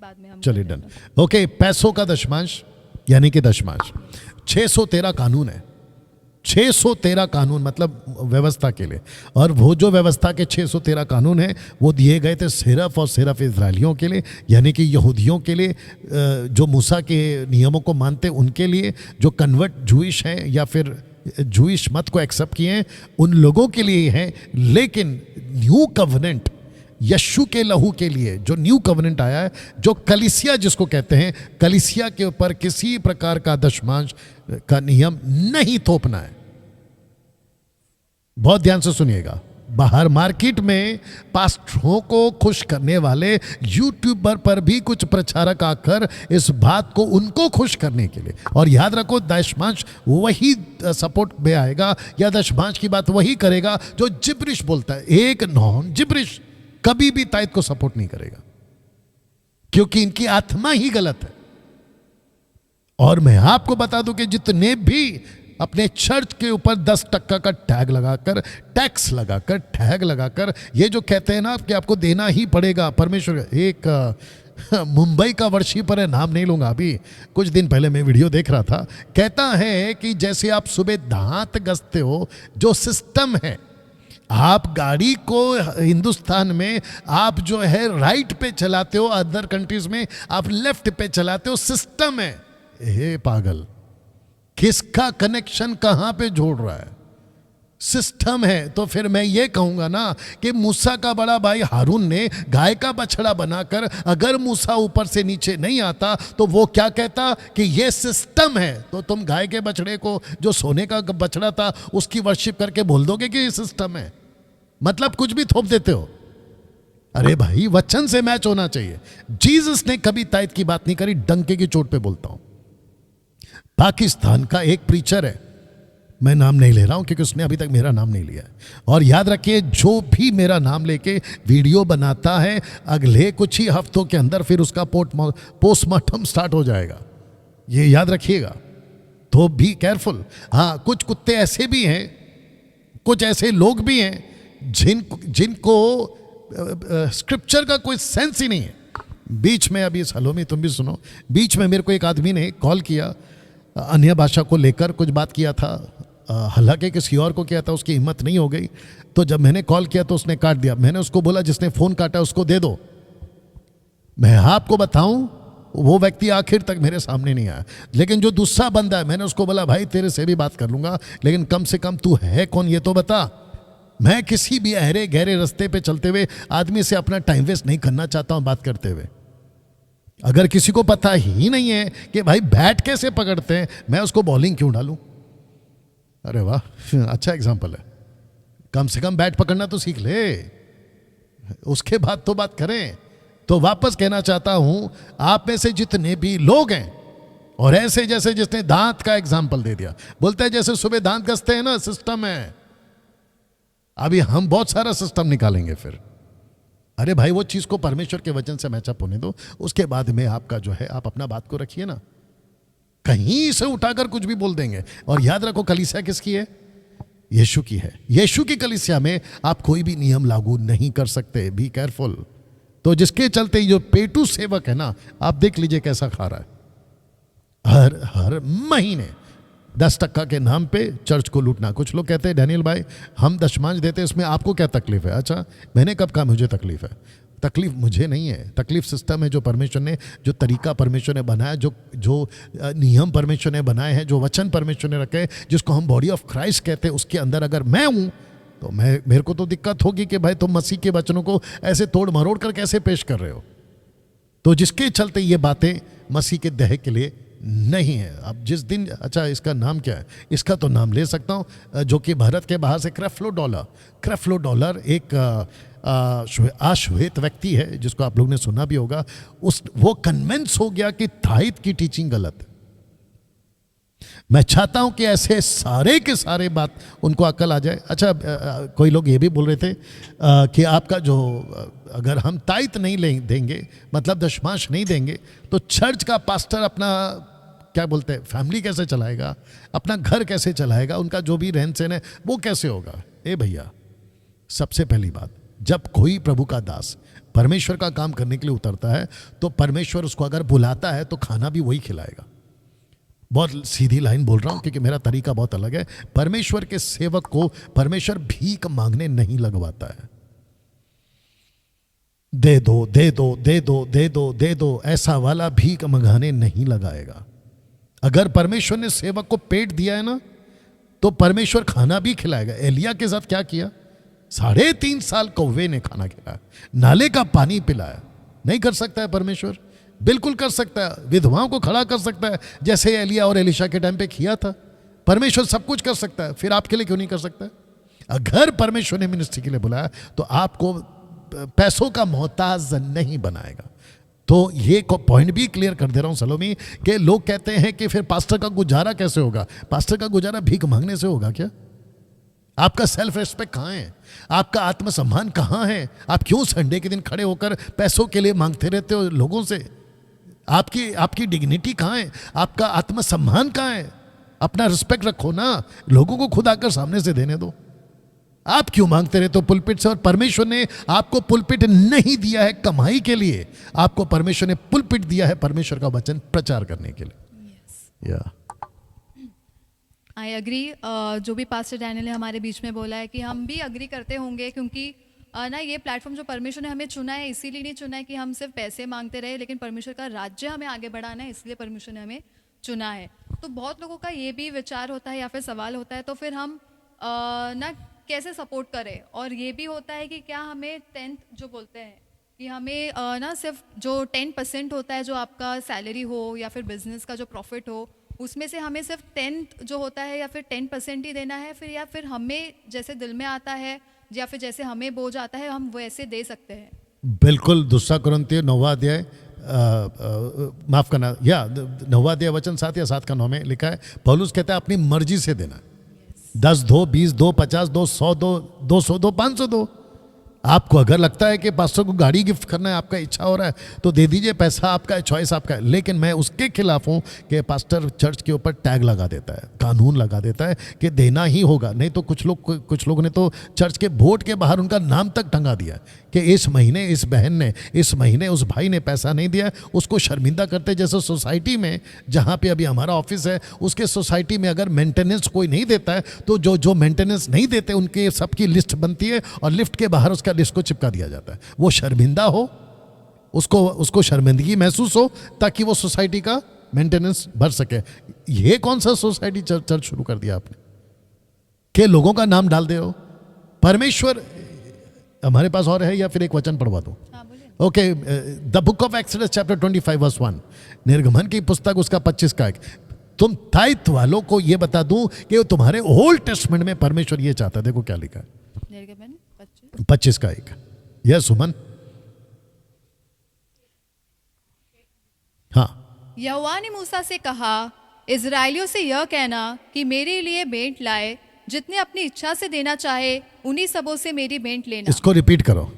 बाद में हम चलिए डन। ओके, पैसों का दशमांश यानी कि दशमांश 613 कानून है। 613 कानून मतलब व्यवस्था के लिए, और वो जो व्यवस्था के 613 कानून हैं वो दिए गए थे सिर्फ और सिर्फ इजरायलियों के लिए, यानी कि यहूदियों के लिए, जो मूसा के नियमों को मानते उनके लिए, जो कन्वर्ट जूइश हैं या फिर जूइश मत को एक्सेप्ट किए हैं उन लोगों के लिए हैं। लेकिन न्यू कवनेंट यशु के लहू के लिए जो न्यू कवनेंट आया है, जो कलीसिया जिसको कहते हैं, कलीसिया के ऊपर किसी प्रकार का दशमांश का नियम नहीं थोपना है। बहुत ध्यान से सुनिएगा। बाहर मार्केट में पास्टरों को खुश करने वाले यूट्यूबर पर भी कुछ प्रचारक आकर इस बात को उनको खुश करने के लिए, और याद रखो दशमांश वही सपोर्ट में आएगा या दशमांश की बात वही करेगा जो जिब्रिश बोलता है। एक नॉन जिब्रिश कभी भी तायत को सपोर्ट नहीं करेगा, क्योंकि इनकी आत्मा ही गलत है। और मैं आपको बता दूं कि जितने भी अपने चर्च के ऊपर 10% का टैग लगाकर, टैक्स लगाकर, टैग लगाकर ये जो कहते हैं ना कि आपको देना ही पड़ेगा परमेश्वर, एक मुंबई का वर्शिपर है, नाम नहीं लूंगा, अभी कुछ दिन पहले मैं वीडियो देख रहा था, कहता है कि जैसे आप सुबह दांत घसते हो, जो सिस्टम है, आप गाड़ी को हिंदुस्तान में आप जो है राइट पे चलाते हो, अदर कंट्रीज में आप लेफ्ट पे चलाते हो, सिस्टम है। हे पागल, किसका कनेक्शन कहां पे जोड़ रहा है? सिस्टम है। तो फिर मैं ये कहूंगा ना कि मूसा का बड़ा भाई हारून ने गाय का बछड़ा बनाकर, अगर मूसा ऊपर से नीचे नहीं आता तो वो क्या कहता कि ये सिस्टम है, तो तुम गाय के बछड़े को जो सोने का बछड़ा था उसकी वर्शिप करके बोल दोगे कि ये सिस्टम है। मतलब कुछ भी थोप देते हो। अरे भाई, वचन से मैच होना चाहिए। जीसस ने कभी तायत की बात नहीं करी, डंके की चोट पे बोलता हूं। पाकिस्तान का एक प्रीचर है, मैं नाम नहीं ले रहा हूं क्योंकि उसने अभी तक मेरा नाम नहीं लिया है, और याद रखिए जो भी मेरा नाम लेके वीडियो बनाता है, अगले कुछ ही हफ्तों के अंदर फिर उसका पोस्टमार्टम स्टार्ट हो जाएगा, ये याद रखिएगा। तो बी केयरफुल। हाँ, कुछ कुत्ते ऐसे भी हैं, कुछ ऐसे लोग भी हैं जिनको स्क्रिप्चर का कोई सेंस ही नहीं है। बीच में अभी सलोमी तुम भी सुनो, बीच में मेरे को एक आदमी ने कॉल किया, अन्य भाषा को लेकर कुछ बात किया था, हालांकि किसी और को किया था, उसकी हिम्मत नहीं हो गई, तो जब मैंने कॉल किया तो उसने काट दिया। मैंने उसको बोला जिसने फ़ोन काटा उसको दे दो। मैं आपको बताऊं, वो व्यक्ति आखिर तक मेरे सामने नहीं आया, लेकिन जो दूसरा बंदा है, मैंने उसको बोला भाई तेरे से भी बात कर लूंगा, लेकिन कम से कम तू है कौन ये तो बता। मैं किसी भी अहरे गहरे रास्ते पे चलते हुए आदमी से अपना टाइम वेस्ट नहीं करना चाहता हूं बात करते हुए। अगर किसी को पता ही नहीं है कि भाई बैट कैसे पकड़ते हैं, मैं उसको बॉलिंग क्यों डालूं? अरे वाह, अच्छा एग्जांपल है। कम से कम बैट पकड़ना तो सीख ले, उसके बाद तो बात करें। तो वापस कहना चाहता हूं, आप में से जितने भी लोग हैं, और ऐसे जैसे जिसने दांत का एग्जाम्पल दे दिया, बोलते हैं जैसे सुबह दांत घसते हैं ना, सिस्टम है। अभी हम बहुत सारा सिस्टम निकालेंगे फिर। अरे भाई, वो चीज को परमेश्वर के वचन से मैचअप होने दो, उसके बाद में आपका जो है आप अपना बात को रखिए ना। कहीं से उठाकर कुछ भी बोल देंगे। और याद रखो, कलीसिया किसकी है? यीशु की है। यीशु की कलीसिया में आप कोई भी नियम लागू नहीं कर सकते। Be careful. तो जिसके चलते जो पेटू सेवक है ना, आप देख लीजिए कैसा खा रहा है। हर महीने 10% के नाम पे चर्च को लूटना। कुछ लोग कहते हैं डैनियल भाई हम दशमांश देते हैं, इसमें आपको क्या तकलीफ है? अच्छा, मैंने कब कहा मुझे तकलीफ है? तकलीफ मुझे नहीं है, तकलीफ सिस्टम है जो परमेश्वर ने, जो तरीका परमेश्वर ने बनाया, जो नियम परमेश्वर ने बनाए हैं, जो वचन परमेश्वर ने रखे, जिसको हम बॉडी ऑफ क्राइस्ट कहते हैं, उसके अंदर अगर मैं हूं तो मेरे को तो दिक्कत होगी कि भाई तुम मसीह के वचनों को ऐसे तोड़ मरोड़ कर कैसे पेश कर रहे हो। तो जिसके चलते ये बातें मसीह के देह के लिए नहीं है। अब जिस दिन, अच्छा इसका नाम क्या है? इसका तो नाम ले सकता हूं, जो कि भारत के बाहर से क्रेफ्लो डॉलर एक आश्वेत व्यक्ति है जिसको आप लोग ने सुना भी होगा। वो कन्विंस हो गया कि तायत की टीचिंग गलत है। मैं चाहता हूं कि ऐसे सारे के सारे बात उनको अकल आ जाए। अच्छा, कोई लोग ये भी बोल रहे थे कि आपका जो, अगर हम तायत नहीं देंगे, मतलब दशमांश नहीं देंगे, तो चर्च का पास्टर अपना क्या बोलते हैं फैमिली कैसे चलाएगा, अपना घर कैसे चलाएगा, उनका जो भी रहन सहन है वो कैसे होगा? ए भैया, सबसे पहली बात, जब कोई प्रभु का दास परमेश्वर का काम करने के लिए उतरता है तो परमेश्वर उसको अगर बुलाता है तो खाना भी वही खिलाएगा। बहुत सीधी लाइन बोल रहा हूं क्योंकि मेरा तरीका बहुत अलग है। परमेश्वर के सेवक को परमेश्वर भीख मांगने नहीं लगवाता है। दे दो दे दो दे दो दे दो दे दो, ऐसा वाला भीख मंगाने नहीं लगाएगा। अगर परमेश्वर ने सेवक को पेट दिया है ना तो परमेश्वर खाना भी खिलाएगा। एलिया के साथ क्या किया? 3.5 साल कौवे ने खाना खिलाया, नाले का पानी पिलाया। नहीं कर सकता है परमेश्वर? बिल्कुल कर सकता है। विधवाओं को खड़ा कर सकता है जैसे एलिया और एलिशा के टाइम पे किया था। परमेश्वर सब कुछ कर सकता है, फिर आपके लिए क्यों नहीं कर सकता? अगर परमेश्वर ने मिनिस्ट्री के लिए बुलाया तो आपको पैसों का मोहताज नहीं बनाएगा। तो ये पॉइंट भी क्लियर कर दे रहा हूं सलोमी कि लोग कहते हैं कि फिर पास्टर का गुजारा कैसे होगा? पास्टर का गुजारा भीख मांगने से होगा क्या? आपका सेल्फ रेस्पेक्ट कहाँ है? आपका आत्मसम्मान कहाँ है? आप क्यों संडे के दिन खड़े होकर पैसों के लिए मांगते रहते हो लोगों से? आपकी डिग्निटी कहाँ है? आपका आत्मसम्मान कहाँ है? अपना रिस्पेक्ट रखो ना, लोगों को खुद आकर सामने से देने दो। आप क्यों मांगते रहते हो पुलपिट से? और परमेश्वर ने आपको पुलपिट नहीं दिया है कमाई के लिए, आपको परमेश्वर ने पुलपिट दिया है परमेश्वर का वचन प्रचार करने के लिए। या आई अग्री। जो भी पास्टर डैनियल ने हमारे बीच में बोला है कि हम भी अग्री करते होंगे, क्योंकि ना ये प्लेटफॉर्म जो परमेश्वर ने हमें चुना है इसीलिए नहीं चुना है कि हम सिर्फ पैसे मांगते रहे, लेकिन परमेश्वर का राज्य हमें आगे बढ़ाना है, इसलिए परमेश्वर ने हमें चुना है। तो बहुत लोगों का ये भी विचार होता है या फिर सवाल होता है, तो फिर हम ना कैसे सपोर्ट करें? और ये भी होता है कि क्या हमें 10th जो बोलते हैं कि हमें ना सिर्फ जो 10% होता है जो आपका सैलरी हो या फिर बिजनेस का जो प्रॉफिट हो, उसमें से हमें सिर्फ 10th जो होता है या फिर 10% ही देना है, फिर या फिर हमें जैसे दिल में आता है या फिर जैसे हमें बोझ आता है हम वैसे दे सकते हैं? बिल्कुल। 2 कुरिन्थियों 9वां अध्याय माफ करना, या 9वां अध्याय वचन 7 या 7 का 9 में लिखा है, पौलुस कहता है अपनी मर्जी से देना। 10 दो, 20 दो, 50 दो, 100 दो, 200 दो, 500 दो। आपको अगर लगता है कि पास्टर को गाड़ी गिफ्ट करना है, आपका इच्छा हो रहा है, तो दे दीजिए, पैसा आपका है, चॉइस आपका है। लेकिन मैं उसके खिलाफ हूं कि पास्टर चर्च के ऊपर टैग लगा देता है, कानून लगा देता है कि देना ही होगा। नहीं तो कुछ लोग ने तो चर्च के बोर्ड के बाहर उनका नाम तक टंगा दिया कि इस महीने इस बहन ने, इस महीने उस भाई ने पैसा नहीं दिया, उसको शर्मिंदा करते। जैसे सोसाइटी में जहाँ पे अभी हमारा ऑफिस है, उसके सोसाइटी में अगर मेंटेनेंस कोई नहीं देता है तो जो मेंटेनेंस नहीं देते उनके सबकी लिस्ट बनती है और लिफ्ट के बाहर उसका लिस्ट को चिपका दिया जाता है। वो शर्मिंदा हो, उसको शर्मिंदगी महसूस हो, ताकि वो सोसाइटी का मेंटेनेंस भर सके। ये कौन सा सोसाइटी चर्च शुरू कर दिया आपने कि लोगों का नाम डाल दे हो? परमेश्वर हमारे पास और है या फिर एक वचन पढ़वा दो? Okay, the book of Exodus chapter 25 verse 1, निर्गमन की पुस्तक उसका 25 का 1। तुम ताइत्व वालों को ये बता दूं कि तुम्हारे ओल्ड टेस्टमेंट में परमेश्वर ये चाहता है। देखो क्या लिखा है, निर्गमन 25 का 1। यस सुमन? हाँ। यहोवा ने मूसा से कहा, इजराइलियों से यह कहना कि मेरे लिए भेंट लाए, जितने अपनी इच्छा से देना चाहे उन्हीं सबों से मेरी भेंट लेना। इसको रिपीट करो,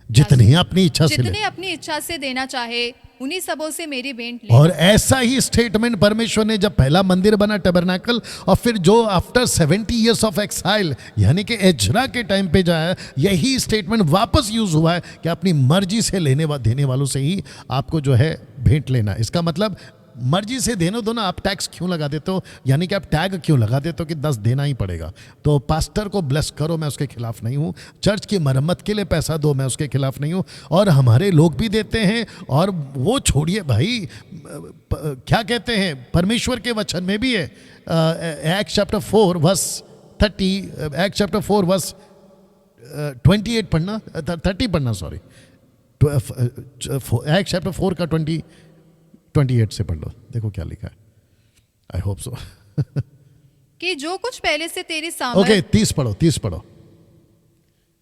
जितनी अपनी इच्छा से, जितने अपनी इच्छा से देना चाहे उन्हीं सबों से मेरी भेंट लेना। और ऐसा ही स्टेटमेंट परमेश्वर ने जब पहला मंदिर बना टैबरनेकल, और फिर जो आफ्टर 70 इयर्स ऑफ एक्साइल यानी कि एजरा के टाइम पे जाया, यही स्टेटमेंट वापस यूज हुआ है कि अपनी मर्जी से देने वालों से ही आपको जो है भेंट लेना। इसका मतलब मर्जी से देना दो ना। आप टैक्स क्यों लगा देते हो, यानी कि आप टैग क्यों लगा देते हो कि 10 देना ही पड़ेगा? तो पास्टर को ब्लेस करो, मैं उसके खिलाफ नहीं हूँ। चर्च की मरम्मत के लिए पैसा दो, मैं उसके खिलाफ नहीं हूँ। और हमारे लोग भी देते हैं, और वो छोड़िए भाई, क्या कहते हैं, परमेश्वर के वचन में भी है, Acts chapter 4 verse 30, Acts chapter 4 verse 28 पढ़ना, 30 पढ़ना, सॉरी, एक्ट्स चैप्टर 4 का 28 से पढ़ लो, देखो क्या लिखा है। आई होप सो कि जो कुछ पहले से तेरी सामर्थ, ओके 30 पढ़ो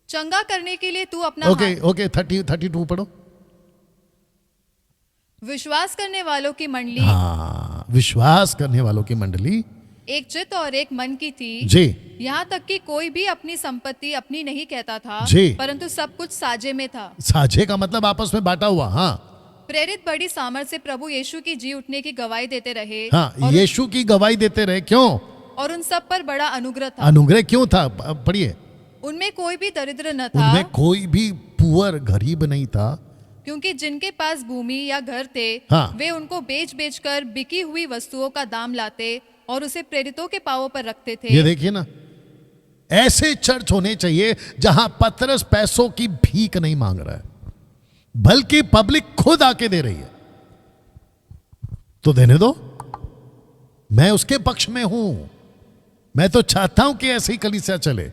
चंगा करने के लिए तू अपना ओके 32 पढ़ो। विश्वास करने वालों की मंडली, हाँ, विश्वास करने वालों की मंडली एक चित्त और एक मन की थी जी। यहाँ तक कि कोई भी अपनी संपत्ति अपनी नहीं कहता था जी, परंतु सब कुछ साझे में था। साझे का मतलब आपस में बांटा हुआ। हाँ, प्रेरित बड़ी सामर्थ से प्रभु यीशु की जी उठने की गवाही देते रहे। हाँ, यीशु की गवाही देते रहे। क्यों? और उन सब पर बड़ा अनुग्रह था। अनुग्रह क्यों था? पढ़िए। उनमें कोई भी दरिद्र न था, उनमें कोई भी पुअर, गरीब नहीं था। क्योंकि जिनके पास भूमि या घर थे हाँ। वे उनको बेच बेच कर बिकी हुई वस्तुओं का दाम लाते और उसे प्रेरितों के पांवों पर रखते थे। ये देखिए ना, ऐसे चर्च होने चाहिए जहां पतरस पैसों की भीख नहीं मांग रहा है, बल्कि पब्लिक खुद आके दे रही है। तो देने दो, मैं उसके पक्ष में हूं। मैं तो चाहता हूं कि ऐसी कलीसिया चले।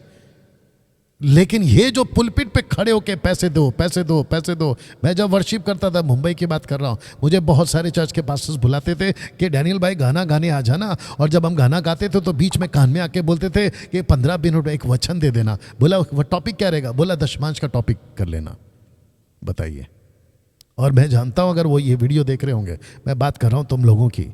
लेकिन ये जो पुलपिट पे खड़े होके पैसे दो पैसे दो पैसे दो, मैं जब वर्शिप करता था, मुंबई की बात कर रहा हूं, मुझे बहुत सारे चर्च के पास्टर्स बुलाते थे कि डैनियल भाई गाना गाने आ जाना। और जब हम गाना गाते थे तो बीच में कान में आके बोलते थे कि 15 मिनट में एक वचन दे देना। बोला वो टॉपिक क्या रहेगा? बोला दशमांश का टॉपिक कर लेना। बताइए। और मैं जानता हूं अगर वो ये वीडियो देख रहे होंगे, मैं बात कर रहा हूं तुम लोगों की,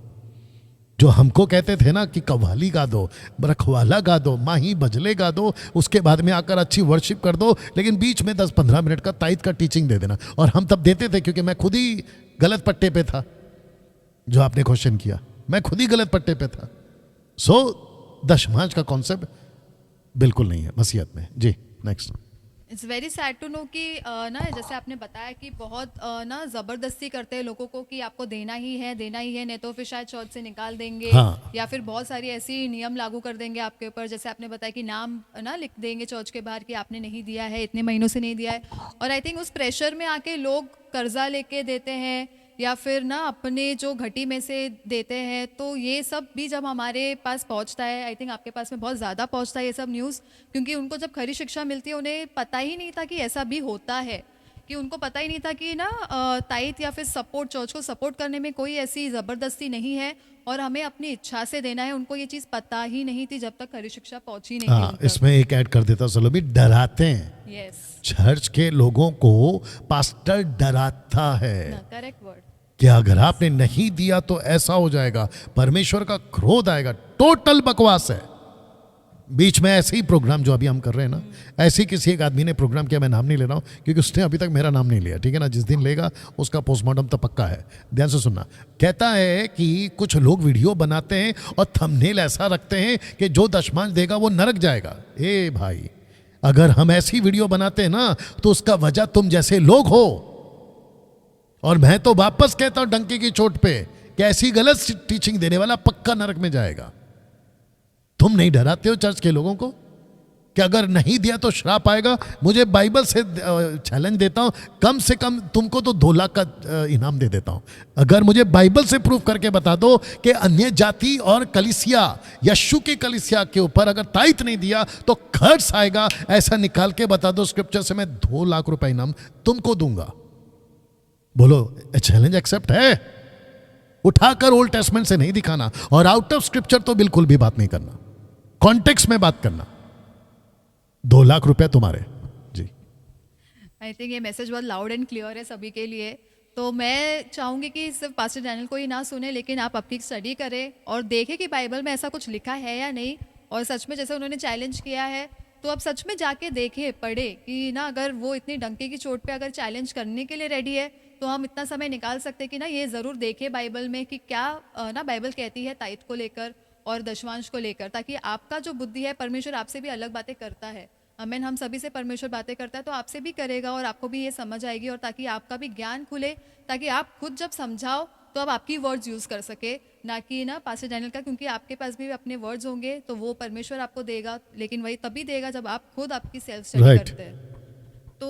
जो हमको कहते थे ना कि कव्वाली गा दो, रखवाला गा दो, माही बजले गा दो, उसके बाद में आकर अच्छी वर्शिप कर दो, लेकिन बीच में 10-15 मिनट का ताइद का टीचिंग दे देना। और हम तब देते थे क्योंकि मैं खुद ही गलत पट्टे पे था। जो आपने क्वेश्चन किया, मैं खुद ही गलत पट्टे पे था। सो दशमांश का कॉन्सेप्ट बिल्कुल नहीं है मसीहत में। जी next. It's very sad to know कि ना जैसे आपने बताया कि बहुत ना ज़बरदस्ती करते हैं लोगों को कि आपको देना ही है नहीं तो फिर शायद चर्च से निकाल देंगे। हाँ। या फिर बहुत सारी ऐसी नियम लागू कर देंगे आपके ऊपर, जैसे आपने बताया कि नाम ना लिख देंगे चर्च के बाहर कि आपने नहीं दिया है, इतने महीनों से नहीं दिया है। और आई थिंक उस प्रेशर में आके लोग कर्जा लेके देते हैं या फिर ना अपने जो घटी में से देते हैं। तो ये सब भी जब हमारे पास पहुंचता है, आई थिंक आपके पास में बहुत ज़्यादा पहुंचता है ये सब न्यूज़, क्योंकि उनको जब खरी शिक्षा मिलती है उन्हें पता ही नहीं था कि ऐसा भी होता है, कि उनको पता ही नहीं था कि ना ताइथ या फिर सपोर्ट, चर्च को सपोर्ट करने में कोई ऐसी ज़बरदस्ती नहीं है और हमें अपनी इच्छा से देना है। उनको ये चीज़ पता ही नहीं थी जब तक खरी शिक्षा पहुंची नहीं थी हाँ, उन तक। इसमें एक ऐड कर देता सलोमी, डराते हैं। यस, चर्च के लोगों को पास्टर डराता है करेक्ट वर्ड। कि अगर आपने नहीं दिया तो ऐसा हो जाएगा, परमेश्वर का क्रोध आएगा। टोटल बकवास है। बीच में ऐसे ही प्रोग्राम जो अभी हम कर रहे हैं ना, ऐसे ही किसी एक आदमी ने प्रोग्राम किया, मैं नाम नहीं ले रहा हूं क्योंकि उसने अभी तक मेरा नाम नहीं लिया, ठीक है ना। जिस दिन लेगा उसका पोस्टमार्टम तो पक्का है। ध्यान से सुनना। कहता है कि कुछ लोग वीडियो बनाते हैं और थंबनेल ऐसा रखते हैं कि जो दशमांश देगा वो नरक जाएगा। ए भाई, अगर हम ऐसी वीडियो बनाते हैं ना तो उसका वजह तुम जैसे लोग हो। और मैं तो वापस कहता हूं डंकी की चोट पे कि ऐसी गलत टीचिंग देने वाला पक्का नरक में जाएगा। तुम नहीं डराते हो चर्च के लोगों को कि अगर नहीं दिया तो श्राप आएगा? मुझे बाइबल से चैलेंज देता हूं, कम से कम तुमको तो 2 लाख का इनाम दे देता हूं अगर मुझे बाइबल से प्रूफ करके बता दो कि अन्य जाति और कलीसिया, यीशु की कलीसिया के ऊपर अगर ताइथ नहीं दिया तो खर्च आएगा। ऐसा निकाल के बता दो स्क्रिप्चर से, मैं 2 लाख रुपए इनाम तुमको दूंगा। बोलो चैलेंज एक्सेप्ट है? उठाकर ओल्ड टेस्टमेंट से नहीं दिखाना और आउट ऑफ स्क्रिप्चर तो बिल्कुल भी बात नहीं करना, कॉन्टेक्स्ट में बात करना। 2 लाख रुपए तुम्हारे। जी, आई थिंक ये मैसेज बहुत लाउड एंड क्लियर है सभी के लिए। तो मैं चाहूँगी कि सिर्फ पास्टर डैनियल को ही ना सुने, लेकिन आप आपकी स्टडी करें और देखें कि बाइबल में ऐसा कुछ लिखा है या नहीं। और सच में जैसे उन्होंने चैलेंज किया है तो आप सच में जाके देखें, पढ़े कि ना अगर वो इतनी डंके की चोट पे अगर चैलेंज करने के लिए रेडी है तो हम इतना समय निकाल सकते हैं कि ना ये ज़रूर देखें बाइबल में कि क्या ना बाइबल कहती है ताइथ को लेकर और दशमांश को लेकर, ताकि आपका जो बुद्धि है, परमेश्वर आपसे भी अलग बातें करता है। अमेन। हम सभी से परमेश्वर बातें करता है तो आपसे भी करेगा और आपको भी ये समझ आएगी, और ताकि आपका भी ज्ञान खुले, ताकि आप खुद जब समझाओ तो आप आपकी वर्ड्स यूज़ कर सके, ना कि ना पास्टर डैनियल का, क्योंकि आपके पास भी अपने वर्ड्स होंगे तो वो परमेश्वर आपको देगा, लेकिन वही तभी देगा जब आप खुद आपकी सेल्फ स्टडी Right. करते हैं। तो